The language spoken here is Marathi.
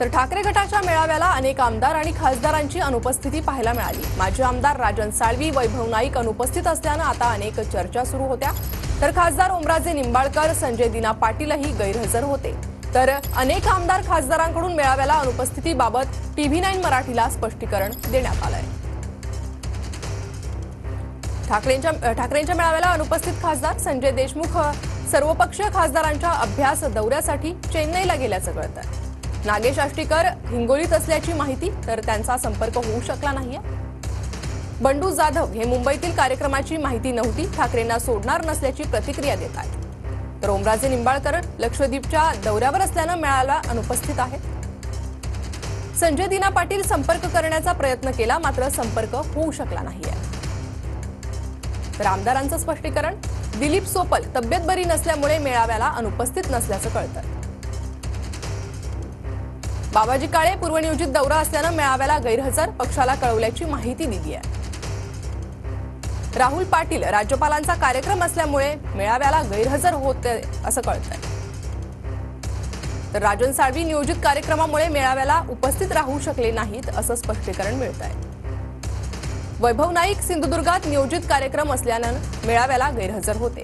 तर ठाकरे गटाच्या मेळाव्याला अनेक आमदार आणि खासदारांची अनुपस्थिती पाहायला मिळाली। माजी आमदार राजन साळवी, वैभव नाईक अनुपस्थित असल्याने आता अनेक चर्चा सुरू होत्या। तर खासदार ओमराजे निंबाळकर, संजय दिना पाटीलही गैरहजर होते। तर अनेक आमदार खासदारांकडून मेळाव्याला अनुपस्थितीबाबत TV9 मराठीला स्पष्टीकरण देण्यात आलंय। ठाकरेंच्या मेळाव्याला अनुपस्थित खासदार संजय देशमुख सर्वपक्षीय खासदारांच्या अभ्यास दौऱ्यासाठी चेन्नईला गेल्याचं कळतंय। नागेश आष्टीकर हिंगोलीत असल्याची माहिती, तर त्यांचा संपर्क होऊ शकला नाहीये। बंडू जाधव हे मुंबईतील कार्यक्रमाची माहिती नव्हती, ठाकरेंना सोडणार नसल्याची प्रतिक्रिया देत आहेत। तर ओमराजे निंबाळकर लक्षद्वीपच्या दौऱ्यावर असल्याने मेळाव्याला अनुपस्थित आहेत। संजय दिना पाटील संपर्क करण्याचा प्रयत्न केला, मात्र संपर्क होऊ शकला नाहीये। तर आमदारांचं स्पष्टीकरण, दिलीप सोपल तब्येत बरी नसल्यामुळे मेळाव्याला अनुपस्थित नसल्याचं कळतंय। बाबाजी काळे पूर्वनियोजित दौरा असल्याने मेळाव्याला गैरहजर, पक्षाला कळवल्याची माहिती दिली आहे। राहुल पाटील राज्यपालांचा कार्यक्रम असल्यामुळे मेळाव्याला गैरहजर होते असं कळतंय। तर राजन साळवी नियोजित कार्यक्रमामुळे मेळाव्याला उपस्थित राहू शकले नाहीत असं स्पष्टीकरण मिळतंय। वैभव नाईक सिंधुदुर्गात नियोजित कार्यक्रम असल्याने मेळाव्याला गैरहजर होते।